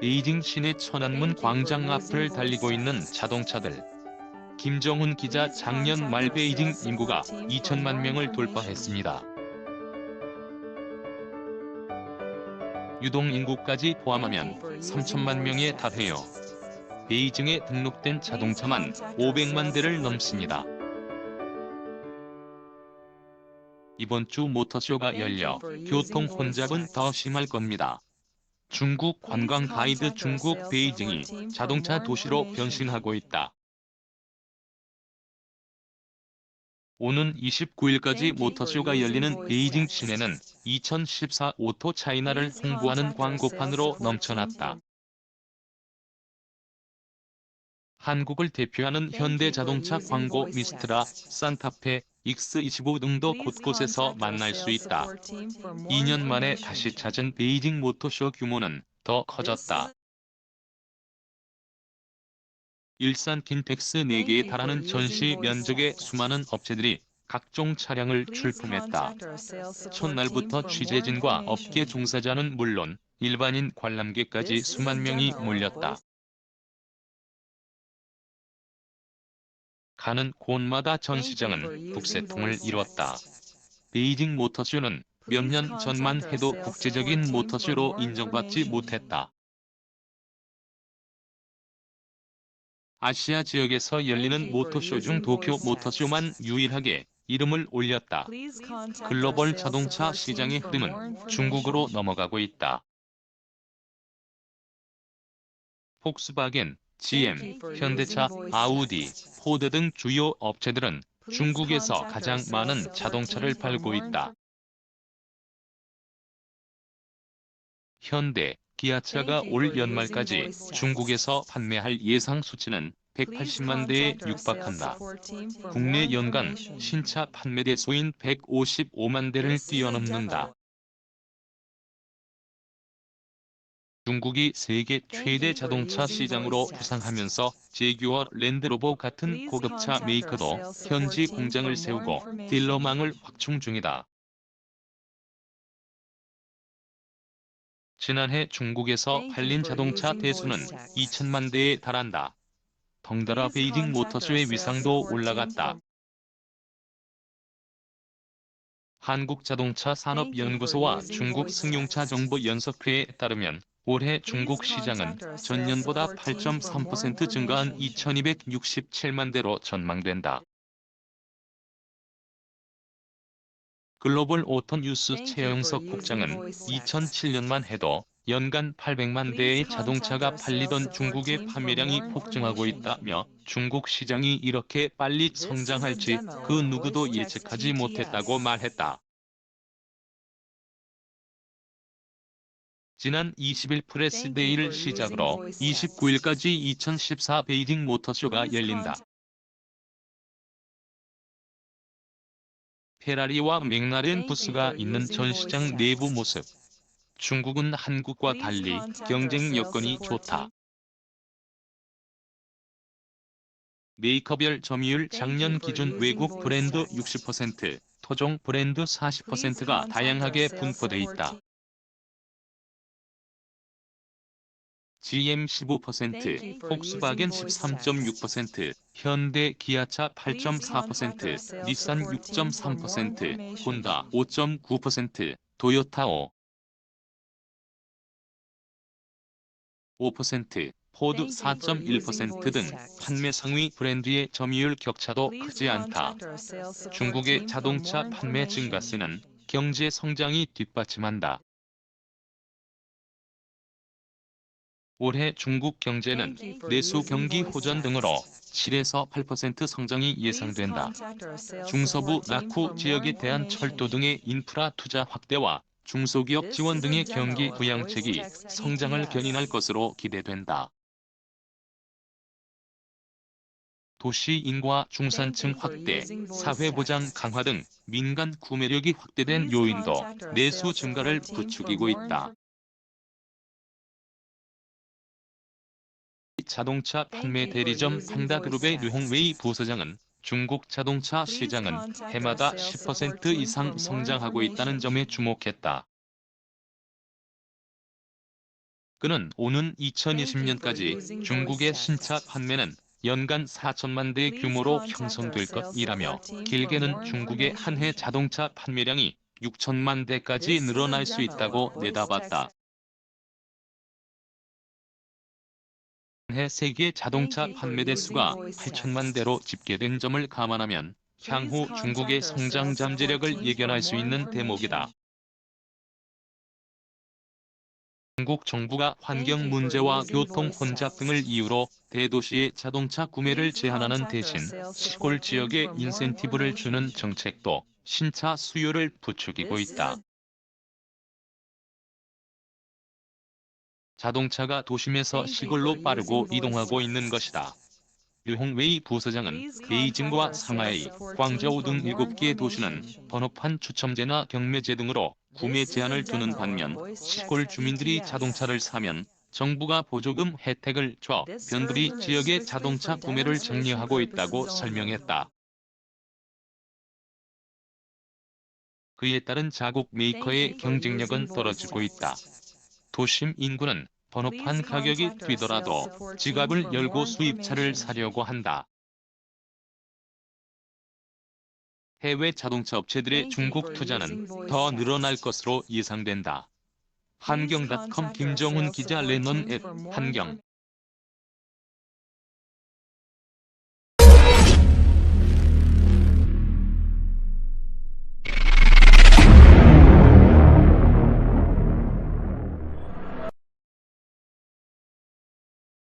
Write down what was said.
베이징 시내 천안문 광장 앞을 달리고 있는 자동차들. 김정훈 기자 작년 말 베이징 인구가 2천만 명을 돌파했습니다. 유동인구까지 포함하면 3천만 명에 달해요. 베이징에 등록된 자동차만 500만 대를 넘습니다. 이번 주 모터쇼가 열려 교통 혼잡은 더 심할 겁니다. 중국 관광 가이드 중국 베이징이 자동차 도시로 변신하고 있다. 오는 29일까지 모터쇼가 열리는 베이징 시내는 2014 오토 차이나를 홍보하는 광고판으로 넘쳐났다. 한국을 대표하는 현대자동차 광고 미스트라, 산타페, X25 등도 곳곳에서 만날 수 있다. 2년 만에 다시 찾은 베이징 모터쇼 규모는 더 커졌다. 일산 킨텍스 4개에 달하는 전시 면적의 수많은 업체들이 각종 차량을 출품했다. 첫날부터 취재진과 업계 종사자는 물론 일반인 관람객까지 수만 명이 몰렸다. 가는 곳마다 전시장은 북새통을 이뤘다. 베이징 모터쇼는 몇 년 전만 해도 국제적인 모터쇼로 인정받지 못했다. 아시아 지역에서 열리는 모터쇼 중 도쿄 모터쇼만 유일하게 이름을 올렸다. 글로벌 자동차 시장의 흐름은 중국으로 넘어가고 있다. 폭스바겐, GM, 현대차, 아우디, 포드 등 주요 업체들은 중국에서 가장 많은 자동차를 팔고 있다. 현대, 기아차가 올 연말까지 중국에서 판매할 예상 수치는 180만 대에 육박한다. 국내 연간 신차 판매 대수인 155만 대를 뛰어넘는다. 중국이 세계 최대 자동차 시장으로 부상하면서 제규어 랜드로버 같은 고급차 메이커도 현지 공장을 세우고 딜러망을 확충 중이다. 지난해 중국에서 팔린 자동차 대수는 2천만 대에 달한다. 덩달아 베이징 모터쇼의 위상도 올라갔다. 한국자동차산업연구소와 중국승용차정보연석회에 따르면 올해 중국 시장은 전년보다 8.3% 증가한 2,267만 대로 전망된다. 글로벌 오토뉴스 최영석 국장은 2007년만 해도 연간 800만 대의 자동차가 팔리던 중국의 판매량이 폭증하고 있다며 중국 시장이 이렇게 빨리 성장할지 그 누구도 예측하지 못했다고 말했다. 지난 20일 프레스데이를 시작으로 29일까지 2014 베이징 모터쇼가 열린다. 페라리와 맥라렌 부스가 있는 전시장 내부 모습. 중국은 한국과 달리 경쟁 여건이 좋다. 메이커별 점유율 작년 기준 외국 브랜드 60%, 토종 브랜드 40%가 다양하게 분포돼 있다. GM 15%, 폭스바겐 13.6%, 현대 기아차 8.4%, 닛산 6.3%, 혼다 5.9%, 도요타 5%, 포드 4.1% 등 판매 상위 브랜드의 점유율 격차도 크지 않다. 중국의 자동차 판매 증가세는 경제 성장이 뒷받침한다. 올해 중국 경제는 내수 경기 호전 등으로 7에서 8% 성장이 예상된다. 중서부 나쿠 지역에 대한 철도 등의 인프라 투자 확대와 중소기업 지원 등의 경기 부양책이 성장을 견인할 것으로 기대된다. 도시 인구와 중산층 확대, 사회보장 강화 등 민간 구매력이 확대된 요인도 내수 증가를 부추기고 있다. 자동차 판매 대리점 판다그룹의 류홍웨이 부서장은 중국 자동차 시장은 해마다 10% 이상 성장하고 있다는 점에 주목했다. 그는 오는 2020년까지 중국의 신차 판매는 연간 4천만 대 규모로 형성될 것이라며 길게는 중국의 한 해 자동차 판매량이 6천만 대까지 늘어날 수 있다고 내다봤다. 해 세계 자동차 판매 대수가 8천만 대로 집계된 점을 감안하면 향후 중국의 성장 잠재력을 예견할 수 있는 대목이다. 중국 정부가 환경 문제와 교통 혼잡 등을 이유로 대도시의 자동차 구매를 제한하는 대신 시골 지역에 인센티브를 주는 정책도 신차 수요를 부추기고 있다. 자동차가 도심에서 시골로 빠르고 이동하고 있는 것이다. 류홍웨이 부서장은 베이징과 상하이, 광저우 등 7개 도시는 번호판 추첨제나 경매제 등으로 구매 제한을 두는 반면 시골 주민들이 자동차를 사면 정부가 보조금 혜택을 줘 변두리 지역의 자동차 구매를 장려하고 있다고 설명했다. 그에 따른 자국 메이커의 경쟁력은 떨어지고 있다. 도심 인구는 번호판 가격이 뛰더라도 지갑을 열고 수입차를 사려고 한다. 해외 자동차 업체들의 중국 투자는 더 늘어날 것으로 예상된다. 한경닷컴 김정훈 기자 래넌 앱 한경